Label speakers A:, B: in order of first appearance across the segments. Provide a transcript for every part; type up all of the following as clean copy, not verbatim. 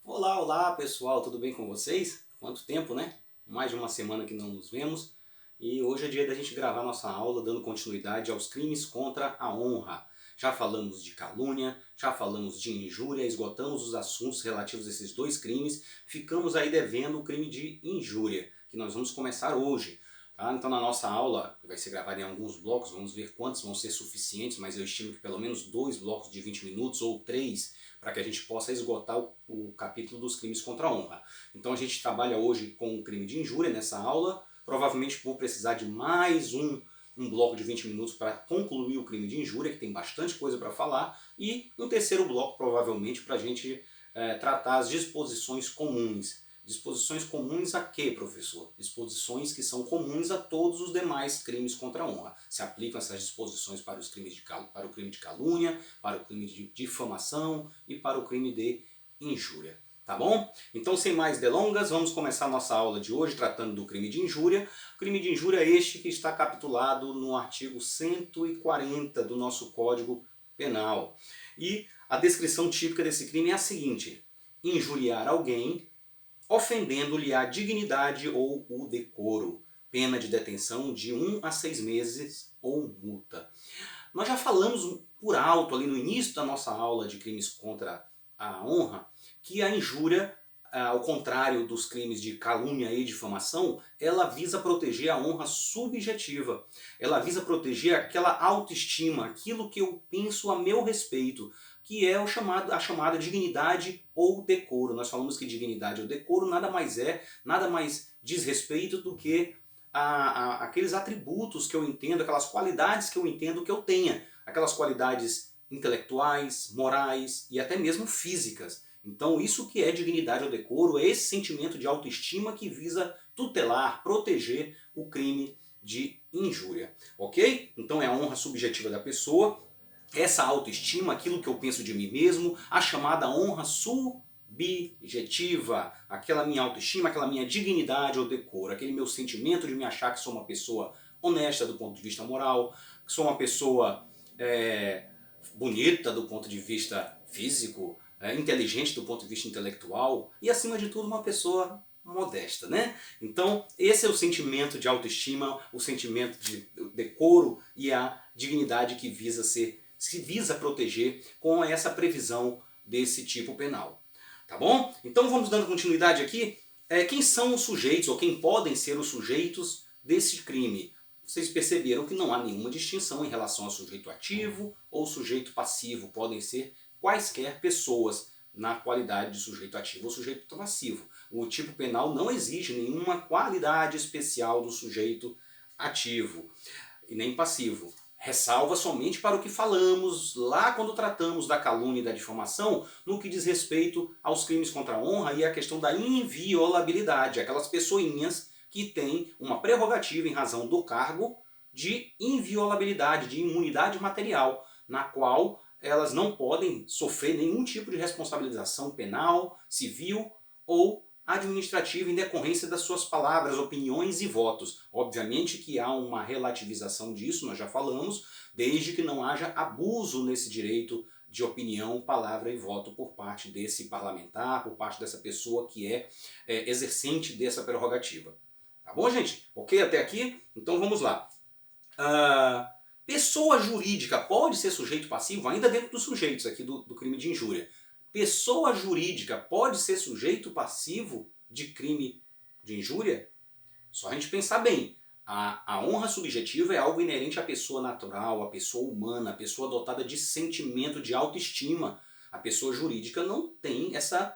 A: Olá, olá pessoal, tudo bem com vocês? Quanto tempo, né? Mais de uma semana que não nos vemos e hoje é dia da gente gravar nossa aula dando continuidade aos crimes contra a honra. Já falamos de calúnia, já falamos de injúria, esgotamos os assuntos relativos a esses dois crimes, ficamos aí devendo o crime de injúria, que nós vamos começar hoje. Tá? Então na nossa aula, que vai ser gravada em alguns blocos, vamos ver quantos vão ser suficientes, mas eu estimo que pelo menos 2 blocos de 20 minutos ou 3 para que a gente possa esgotar o capítulo dos crimes contra a honra. Então a gente trabalha hoje com o crime de injúria nessa aula, provavelmente vou precisar de mais um bloco de 20 minutos para concluir o crime de injúria, que tem bastante coisa para falar, e um terceiro bloco provavelmente para a gente tratar as disposições comuns. Disposições comuns a quê, professor? Disposições que são comuns a todos os demais crimes contra a honra. Se aplicam essas disposições para para o crime de calúnia, para o crime de difamação e para o crime de injúria. Tá bom? Então, sem mais delongas, vamos começar a nossa aula de hoje tratando do crime de injúria. O crime de injúria é este que está capitulado no artigo 140 do nosso Código Penal. E a descrição típica desse crime é a seguinte: injuriar alguém ofendendo-lhe a dignidade ou o decoro, pena de detenção de 1 a 6 meses ou multa. Nós já falamos por alto ali no início da nossa aula de crimes contra a honra que a injúria, ao contrário dos crimes de calúnia e difamação, ela visa proteger a honra subjetiva. Ela visa proteger aquela autoestima, aquilo que eu penso a meu respeito, que é a chamada dignidade ou decoro. Nós falamos que dignidade ou decoro nada mais diz respeito do que aqueles atributos que eu entendo, aquelas qualidades que eu entendo que eu tenha. Aquelas qualidades intelectuais, morais e até mesmo físicas. Então isso que é dignidade ou decoro, é esse sentimento de autoestima que visa tutelar, proteger o crime de injúria. Ok? Então é a honra subjetiva da pessoa, essa autoestima, aquilo que eu penso de mim mesmo, a chamada honra subjetiva, aquela minha autoestima, aquela minha dignidade ou decoro, aquele meu sentimento de me achar que sou uma pessoa honesta do ponto de vista moral, que sou uma pessoa bonita do ponto de vista físico, inteligente do ponto de vista intelectual e, acima de tudo, uma pessoa modesta, né? Então, esse é o sentimento de autoestima, o sentimento de decoro e a dignidade que se visa proteger com essa previsão desse tipo penal. Tá bom? Então vamos dando continuidade aqui. Quem são os sujeitos, ou quem podem ser os sujeitos desse crime? Vocês perceberam que não há nenhuma distinção em relação ao sujeito ativo ou sujeito passivo. Podem ser quaisquer pessoas na qualidade de sujeito ativo ou sujeito passivo. O tipo penal não exige nenhuma qualidade especial do sujeito ativo e nem passivo. Ressalva somente para o que falamos lá quando tratamos da calúnia e da difamação no que diz respeito aos crimes contra a honra e a questão da inviolabilidade, aquelas pessoinhas que têm uma prerrogativa em razão do cargo de inviolabilidade, de imunidade material, na qual elas não podem sofrer nenhum tipo de responsabilização penal, civil ou administrativa em decorrência das suas palavras, opiniões e votos. Obviamente que há uma relativização disso, nós já falamos, desde que não haja abuso nesse direito de opinião, palavra e voto por parte desse parlamentar, por parte dessa pessoa que é exercente dessa prerrogativa. Tá bom, gente? Ok até aqui? Então vamos lá. Pessoa jurídica pode ser sujeito passivo, ainda dentro dos sujeitos aqui do crime de injúria. Pessoa jurídica pode ser sujeito passivo de crime de injúria? Só a gente pensar bem. A honra subjetiva é algo inerente à pessoa natural, à pessoa humana, à pessoa dotada de sentimento, de autoestima. A pessoa jurídica não tem essa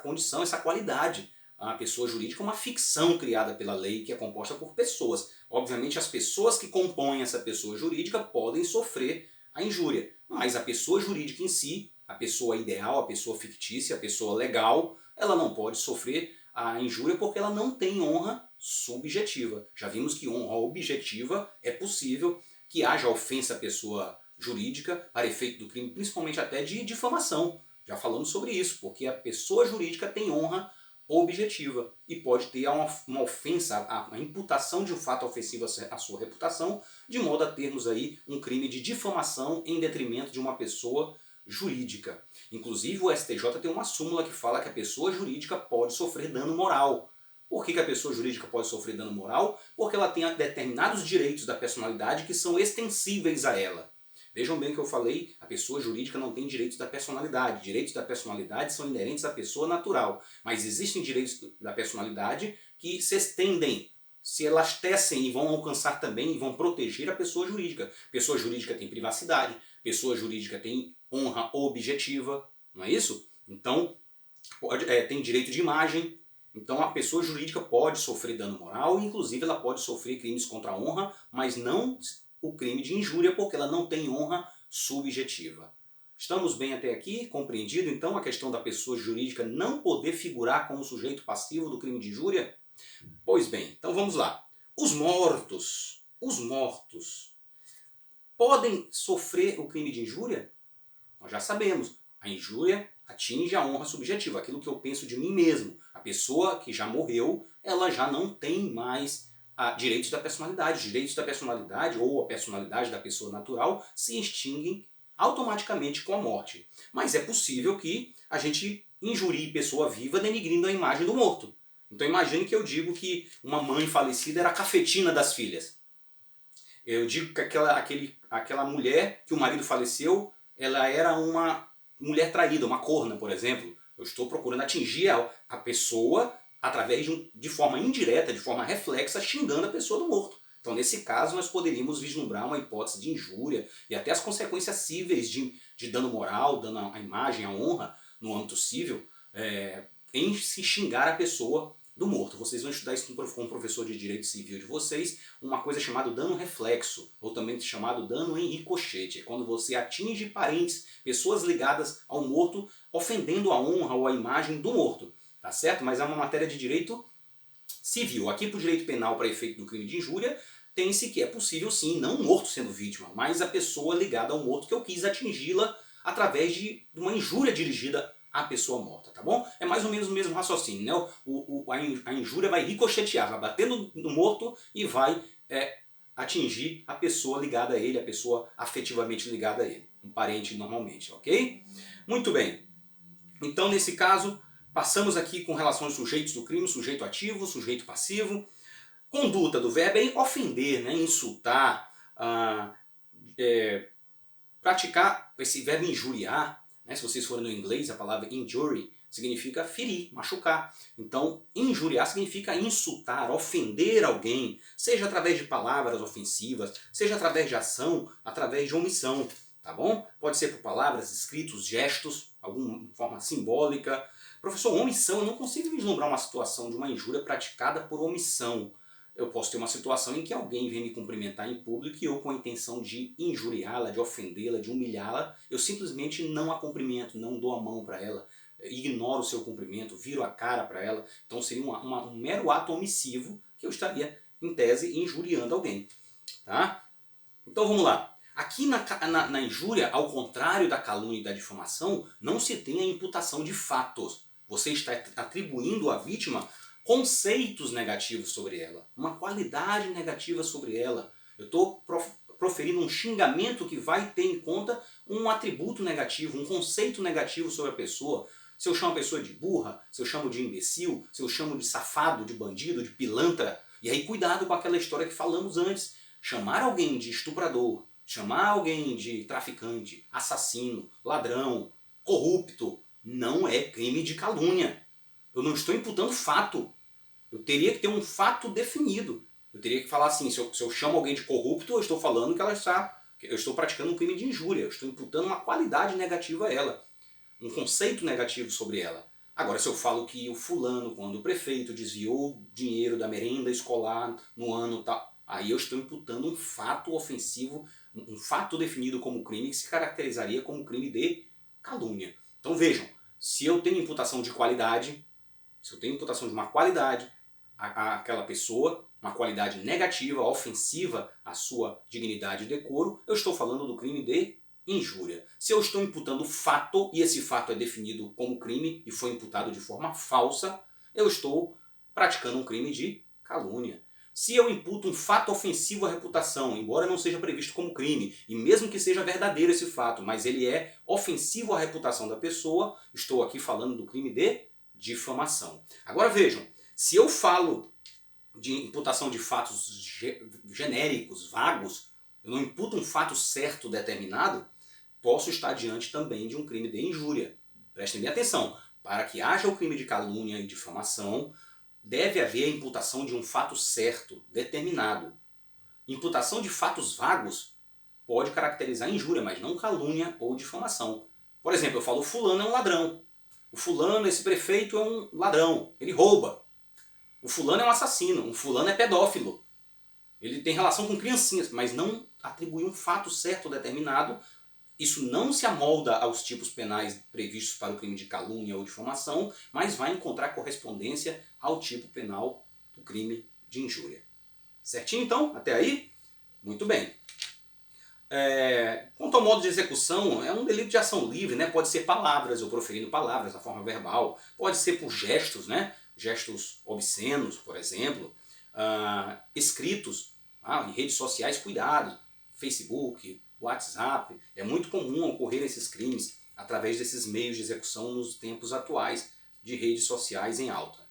A: condição, essa qualidade. A pessoa jurídica é uma ficção criada pela lei que é composta por pessoas. Obviamente as pessoas que compõem essa pessoa jurídica podem sofrer a injúria, mas a pessoa jurídica em si, a pessoa ideal, a pessoa fictícia, a pessoa legal, ela não pode sofrer a injúria porque ela não tem honra subjetiva. Já vimos que honra objetiva é possível que haja ofensa à pessoa jurídica para efeito do crime, principalmente até de difamação. Já falamos sobre isso, porque a pessoa jurídica tem honra objetiva e pode ter uma ofensa, a imputação de um fato ofensivo à sua reputação, de modo a termos aí um crime de difamação em detrimento de uma pessoa jurídica. Inclusive o STJ tem uma súmula que fala que a pessoa jurídica pode sofrer dano moral. Por que a pessoa jurídica pode sofrer dano moral? Porque ela tem determinados direitos da personalidade que são extensíveis a ela. Vejam bem o que eu falei, a pessoa jurídica não tem direitos da personalidade. Direitos da personalidade são inerentes à pessoa natural. Mas existem direitos da personalidade que se estendem, se elastecem e vão alcançar também e vão proteger a pessoa jurídica. Pessoa jurídica tem privacidade, pessoa jurídica tem honra objetiva, não é isso? Então, tem direito de imagem. Então a pessoa jurídica pode sofrer dano moral, inclusive ela pode sofrer crimes contra a honra, mas não o crime de injúria, porque ela não tem honra subjetiva. Estamos bem até aqui? Compreendido então a questão da pessoa jurídica não poder figurar como sujeito passivo do crime de injúria? Pois bem, então vamos lá. Os mortos podem sofrer o crime de injúria? Nós já sabemos, a injúria atinge a honra subjetiva, aquilo que eu penso de mim mesmo. A pessoa que já morreu, ela já não tem mais direitos da personalidade. Os direitos da personalidade ou a personalidade da pessoa natural se extinguem automaticamente com a morte. Mas é possível que a gente injurie pessoa viva denigrindo a imagem do morto. Então imagine que eu digo que uma mãe falecida era a cafetina das filhas. Eu digo que aquela mulher que o marido faleceu, ela era uma mulher traída, uma corna, por exemplo. Eu estou procurando atingir a pessoa através de forma indireta, de forma reflexa, xingando a pessoa do morto. Então, nesse caso, nós poderíamos vislumbrar uma hipótese de injúria e até as consequências cíveis de dano moral, dano à imagem, à honra, no âmbito cível, em se xingar a pessoa do morto. Vocês vão estudar isso com o professor de direito civil de vocês, uma coisa chamada dano reflexo, ou também chamado dano em ricochete. É quando você atinge parentes, pessoas ligadas ao morto, ofendendo a honra ou a imagem do morto. Tá certo? Mas é uma matéria de direito civil. Aqui para o direito penal, para efeito do crime de injúria, tem-se que é possível sim, não o morto sendo vítima, mas a pessoa ligada ao morto que eu quis atingi-la através de uma injúria dirigida à pessoa morta, tá bom? É mais ou menos o mesmo raciocínio, né? A injúria vai ricochetear, vai bater no morto e vai atingir a pessoa ligada a ele, a pessoa afetivamente ligada a ele, um parente normalmente, ok? Muito bem. Então, nesse caso, passamos aqui com relação aos sujeitos do crime, sujeito ativo, sujeito passivo. Conduta do verbo é ofender, né? Insultar, praticar esse verbo injuriar, né? Se vocês forem no inglês, a palavra injury significa ferir, machucar. Então, injuriar significa insultar, ofender alguém, seja através de palavras ofensivas, seja através de ação, através de omissão, tá bom? Pode ser por palavras, escritos, gestos, alguma forma simbólica. Professor, omissão, eu não consigo vislumbrar uma situação de uma injúria praticada por omissão. Eu posso ter uma situação em que alguém vem me cumprimentar em público e eu, com a intenção de injuriá-la, de ofendê-la, de humilhá-la, eu simplesmente não a cumprimento, não dou a mão para ela, ignoro o seu cumprimento, viro a cara para ela. Então seria um mero ato omissivo que eu estaria, em tese, injuriando alguém. Tá? Então vamos lá. Aqui na injúria, ao contrário da calúnia e da difamação, não se tem a imputação de fatos. Você está atribuindo à vítima conceitos negativos sobre ela, uma qualidade negativa sobre ela. Eu estou proferindo um xingamento que vai ter em conta um atributo negativo, um conceito negativo sobre a pessoa. Se eu chamo a pessoa de burra, se eu chamo de imbecil, se eu chamo de safado, de bandido, de pilantra. E aí cuidado com aquela história que falamos antes. Chamar alguém de estuprador, chamar alguém de traficante, assassino, ladrão, corrupto, não é crime de calúnia. Eu não estou imputando fato. Eu teria que ter um fato definido. Eu teria que falar assim, se eu chamo alguém de corrupto, eu estou falando que eu estou praticando um crime de injúria. Eu estou imputando uma qualidade negativa a ela. Um conceito negativo sobre ela. Agora, se eu falo que o fulano, quando o prefeito desviou dinheiro da merenda escolar no ano tal, aí eu estou imputando um fato ofensivo, um fato definido como crime que se caracterizaria como crime de calúnia. Então vejam, se eu tenho imputação de qualidade, se eu tenho imputação de uma qualidade àquela pessoa, uma qualidade negativa, ofensiva à sua dignidade e decoro, eu estou falando do crime de injúria. Se eu estou imputando fato, e esse fato é definido como crime e foi imputado de forma falsa, eu estou praticando um crime de calúnia. Se eu imputo um fato ofensivo à reputação, embora não seja previsto como crime, e mesmo que seja verdadeiro esse fato, mas ele é ofensivo à reputação da pessoa, estou aqui falando do crime de difamação. Agora vejam, se eu falo de imputação de fatos genéricos, vagos, eu não imputo um fato certo determinado, posso estar diante também de um crime de injúria. Prestem bem atenção, para que haja o crime de calúnia e difamação, deve haver a imputação de um fato certo, determinado. Imputação de fatos vagos pode caracterizar injúria, mas não calúnia ou difamação. Por exemplo, eu falo, o fulano é um ladrão. O fulano, esse prefeito é um ladrão, ele rouba. O fulano é um assassino, o fulano é pedófilo. Ele tem relação com criancinhas, mas não atribui um fato certo determinado. Isso não se amolda aos tipos penais previstos para o crime de calúnia ou difamação, mas vai encontrar correspondência ao tipo penal do crime de injúria. Certinho então? Até aí? Muito bem. Quanto ao modo de execução, é um delito de ação livre, né? Pode ser palavras, eu proferindo palavras na forma verbal, pode ser por gestos, né? Gestos obscenos, por exemplo, escritos em redes sociais, cuidado, Facebook, WhatsApp, é muito comum ocorrer esses crimes através desses meios de execução nos tempos atuais de redes sociais em alta.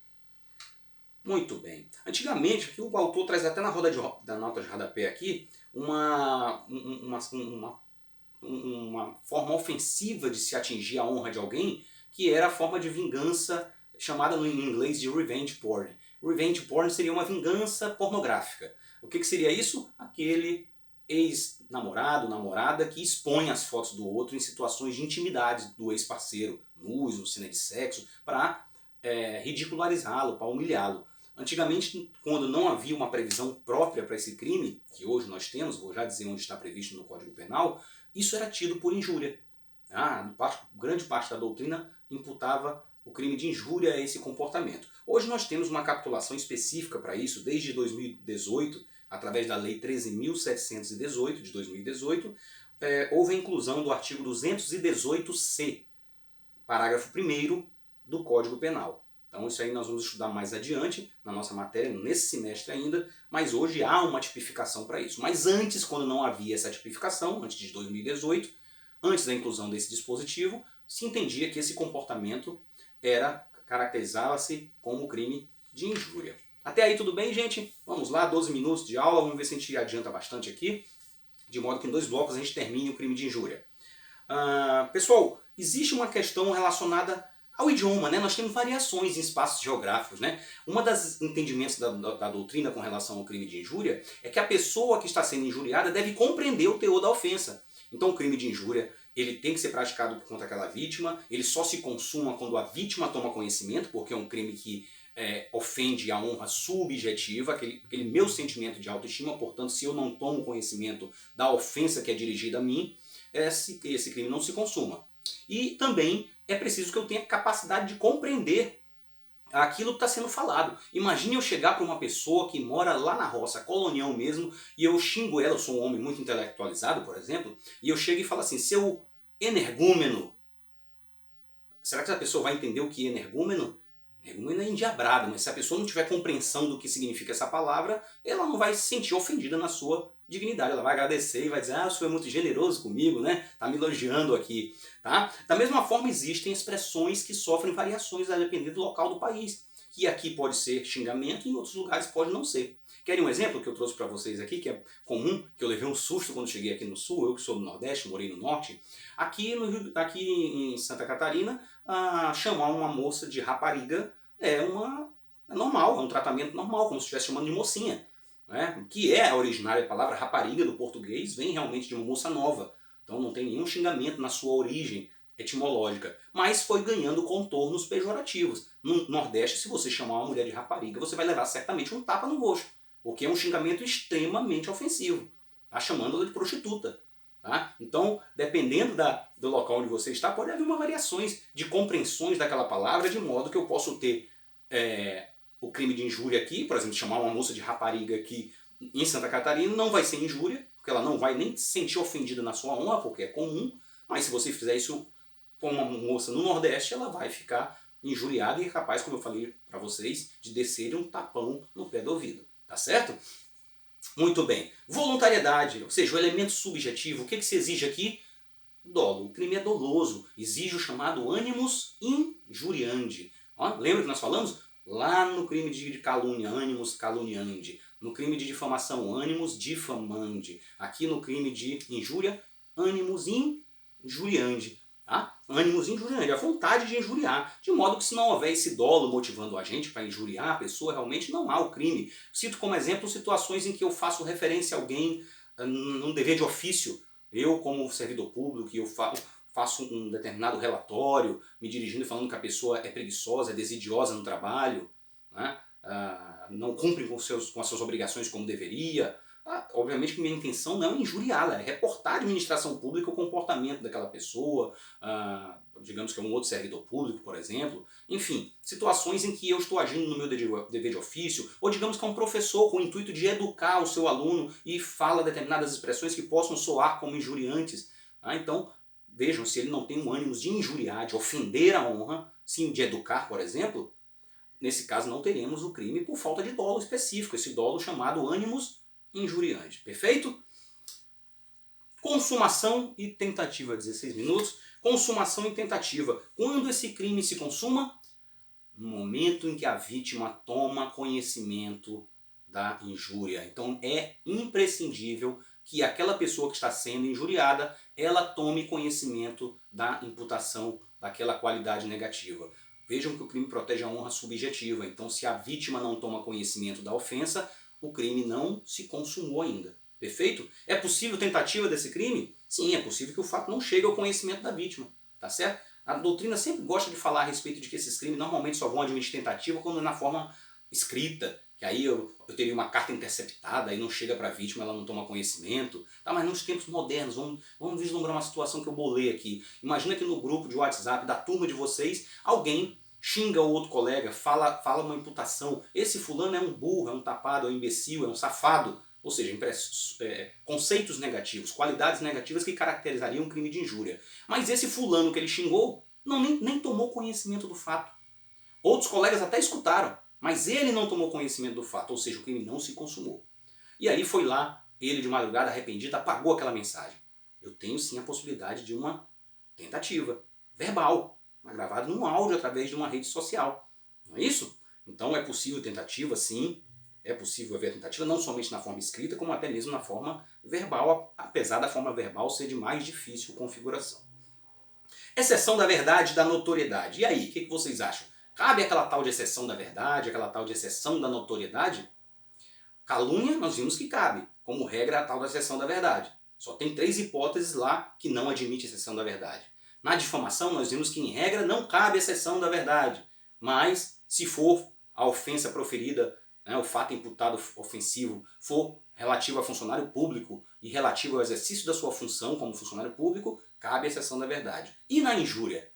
A: Muito bem. Antigamente, aqui o autor traz até na roda da nota de rodapé aqui, uma forma ofensiva de se atingir a honra de alguém, que era a forma de vingança chamada no inglês de revenge porn. Revenge porn seria uma vingança pornográfica. O que seria isso? Aquele ex-namorado, namorada que expõe as fotos do outro em situações de intimidade do ex-parceiro, nus, no cena de sexo, para ridicularizá-lo, para humilhá-lo. Antigamente, quando não havia uma previsão própria para esse crime, que hoje nós temos, vou já dizer onde está previsto no Código Penal, isso era tido por injúria. Grande parte da doutrina imputava o crime de injúria a esse comportamento. Hoje nós temos uma capitulação específica para isso, desde 2018, através da Lei 13.718 de 2018, houve a inclusão do artigo 218C, parágrafo 1º do Código Penal. Então isso aí nós vamos estudar mais adiante na nossa matéria, nesse semestre ainda, mas hoje há uma tipificação para isso. Mas antes, quando não havia essa tipificação, antes de 2018, antes da inclusão desse dispositivo, se entendia que esse comportamento caracterizava-se como crime de injúria. Até aí tudo bem, gente? Vamos lá, 12 minutos de aula, vamos ver se a gente adianta bastante aqui, de modo que em 2 blocos a gente termine o crime de injúria. Pessoal, existe uma questão relacionada ao idioma, né? Nós temos variações em espaços geográficos, né? Uma das entendimentos da doutrina com relação ao crime de injúria é que a pessoa que está sendo injuriada deve compreender o teor da ofensa. Então o crime de injúria ele tem que ser praticado contra aquela vítima, ele só se consuma quando a vítima toma conhecimento, porque é um crime que ofende a honra subjetiva, aquele meu sentimento de autoestima. Portanto, se eu não tomo conhecimento da ofensa que é dirigida a mim, esse crime não se consuma. E também é preciso que eu tenha capacidade de compreender aquilo que está sendo falado. Imagine eu chegar para uma pessoa que mora lá na roça, colonial mesmo, e eu xingo ela, eu sou um homem muito intelectualizado, por exemplo, e eu chego e falo assim, seu energúmeno. Será que essa pessoa vai entender o que é energúmeno? Energúmeno é endiabrado, mas se a pessoa não tiver compreensão do que significa essa palavra, ela não vai se sentir ofendida na sua dignidade. Ela vai agradecer e vai dizer, o senhor é muito generoso comigo, né? Tá me elogiando aqui. Tá? Da mesma forma, existem expressões que sofrem variações a depender do local do país. Que aqui pode ser xingamento e em outros lugares pode não ser. Querem um exemplo que eu trouxe para vocês aqui, que é comum, que eu levei um susto quando cheguei aqui no Sul, eu que sou do Nordeste, morei no Norte. Aqui em Santa Catarina, chamar uma moça de rapariga é normal, é um tratamento normal, como se estivesse chamando de mocinha. Né? Que é a originária palavra rapariga do português, vem realmente de uma moça nova. Então não tem nenhum xingamento na sua origem etimológica, mas foi ganhando contornos pejorativos. No Nordeste, se você chamar uma mulher de rapariga, você vai levar certamente um tapa no rosto, porque é um xingamento extremamente ofensivo, tá? Chamando-la de prostituta. Tá? Então, dependendo do local onde você está, pode haver uma variações de compreensões daquela palavra, de modo que eu posso ter o crime de injúria aqui, por exemplo, chamar uma moça de rapariga aqui em Santa Catarina, não vai ser injúria, porque ela não vai nem se sentir ofendida na sua honra, porque é comum, mas se você fizer isso com uma moça no Nordeste, ela vai ficar injuriada e é capaz, como eu falei para vocês, de descer um tapão no pé do ouvido. Tá certo? Muito bem. Voluntariedade, ou seja, o elemento subjetivo, o que se exige aqui? Dolo. O crime é doloso, exige o chamado animus injuriandi. Ó, lembra que nós falamos? Lá no crime de calúnia, animus caluniandi. No crime de difamação, animus difamandi. Aqui no crime de injúria, animus injuriandi. Tá? Animus injuriandi, a vontade de injuriar. De modo que se não houver esse dolo motivando a gente para injuriar a pessoa, realmente não há o crime. Cito como exemplo situações em que eu faço referência a alguém num dever de ofício. Eu, como servidor público, eu faço um determinado relatório, me dirigindo e falando que a pessoa é preguiçosa, é desidiosa no trabalho, né? Não cumpre com as suas obrigações como deveria. Obviamente que minha intenção não é injuriá-la, é reportar à administração pública o comportamento daquela pessoa, digamos que é um outro servidor público, por exemplo. Enfim, situações em que eu estou agindo no meu dever de ofício, ou digamos que é um professor com o intuito de educar o seu aluno e fala determinadas expressões que possam soar como injuriantes. Então, vejam, se ele não tem um ânimo de injuriar, de ofender a honra, sim, de educar, por exemplo, nesse caso não teremos o crime por falta de dolo específico, esse dolo chamado animus injuriante. Perfeito? Consumação e tentativa, 16 minutos. Consumação e tentativa. Quando esse crime se consuma? No momento em que a vítima toma conhecimento da injúria. Então é imprescindível que aquela pessoa que está sendo injuriada, ela tome conhecimento da imputação daquela qualidade negativa. Vejam que o crime protege a honra subjetiva. Então se a vítima não toma conhecimento da ofensa, o crime não se consumou ainda. Perfeito? É possível tentativa desse crime? Sim, é possível que o fato não chegue ao conhecimento da vítima. Tá certo? A doutrina sempre gosta de falar a respeito de que esses crimes normalmente só vão admitir tentativa quando é na forma escrita. Que aí eu teria uma carta interceptada, aí não chega para a vítima, ela não toma conhecimento. Tá, mas nos tempos modernos, vamos vislumbrar uma situação que eu bolei aqui. Imagina que no grupo de WhatsApp da turma de vocês, alguém xinga o outro colega, fala uma imputação. Esse fulano é um burro, é um tapado, é um imbecil, é um safado. Ou seja, conceitos negativos, qualidades negativas que caracterizariam um crime de injúria. Mas esse fulano que ele xingou nem tomou conhecimento do fato. Outros colegas até escutaram, mas ele não tomou conhecimento do fato, ou seja, o crime não se consumou. E aí foi lá, ele de madrugada arrependido, apagou aquela mensagem. Eu tenho sim a possibilidade de uma tentativa verbal, gravado num áudio através de uma rede social. Não é isso? Então é possível tentativa, sim. É possível haver tentativa, não somente na forma escrita, como até mesmo na forma verbal, apesar da forma verbal ser de mais difícil configuração. Exceção da verdade e da notoriedade. E aí, o que vocês acham? Cabe aquela tal de exceção da verdade, aquela tal de exceção da notoriedade? Calúnia, nós vimos que cabe. Como regra, a tal da exceção da verdade. Só tem 3 hipóteses lá que não admite exceção da verdade. Na difamação, nós vimos que, em regra, não cabe exceção da verdade. Mas, se for a ofensa proferida, o fato imputado ofensivo for relativo a funcionário público e relativo ao exercício da sua função como funcionário público, cabe exceção da verdade. E na injúria?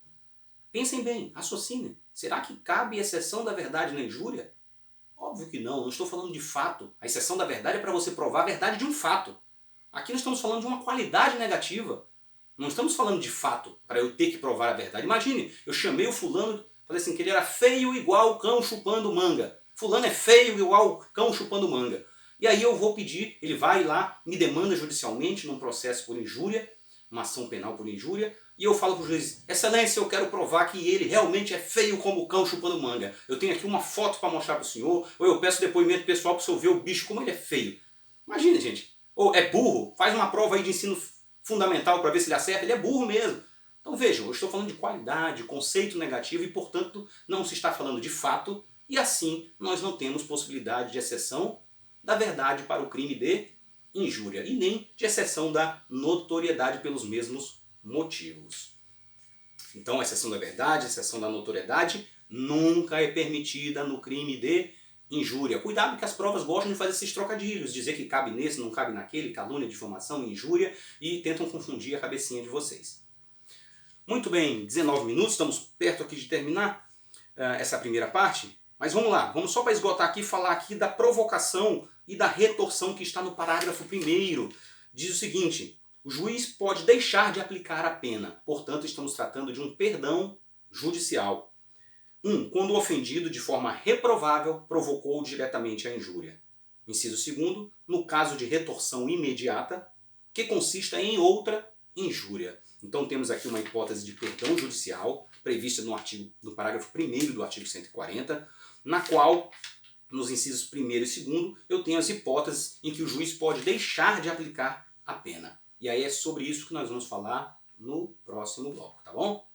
A: Pensem bem, raciocinem. Será que cabe exceção da verdade na injúria? Óbvio que não estou falando de fato. A exceção da verdade é para você provar a verdade de um fato. Aqui nós estamos falando de uma qualidade negativa. Não estamos falando de fato, para eu ter que provar a verdade. Imagine, eu chamei o fulano, falei assim, que ele era feio igual o cão chupando manga. Fulano é feio igual o cão chupando manga. E aí eu vou pedir, ele vai lá, me demanda judicialmente num processo por injúria, uma ação penal por injúria, e eu falo para o juiz, excelência, eu quero provar que ele realmente é feio como o cão chupando manga. Eu tenho aqui uma foto para mostrar para o senhor, ou eu peço depoimento pessoal para o senhor ver o bicho, como ele é feio. Imagina, gente. Ou é burro, faz uma prova aí de ensino fundamental para ver se ele acerta, ele é burro mesmo. Então vejam, eu estou falando de qualidade, conceito negativo e, portanto, não se está falando de fato, e assim nós não temos possibilidade de exceção da verdade para o crime de injúria e nem de exceção da notoriedade pelos mesmos motivos. Então a exceção da verdade, a exceção da notoriedade nunca é permitida no crime de injúria. Cuidado que as provas gostam de fazer esses trocadilhos, dizer que cabe nesse, não cabe naquele, calúnia, difamação, injúria, e tentam confundir a cabecinha de vocês. Muito bem, 19 minutos, estamos perto aqui de terminar essa primeira parte, mas vamos lá, vamos só para esgotar aqui, falar aqui da provocação e da retorção que está no parágrafo 1º. Diz o seguinte, o juiz pode deixar de aplicar a pena, portanto estamos tratando de um perdão judicial. 1. Quando o ofendido, de forma reprovável, provocou diretamente a injúria. Inciso 2º, no caso de retorção imediata, que consista em outra injúria. Então temos aqui uma hipótese de perdão judicial, prevista no parágrafo 1º do artigo 140, na qual, nos incisos 1º e 2º, eu tenho as hipóteses em que o juiz pode deixar de aplicar a pena. E aí é sobre isso que nós vamos falar no próximo bloco, tá bom?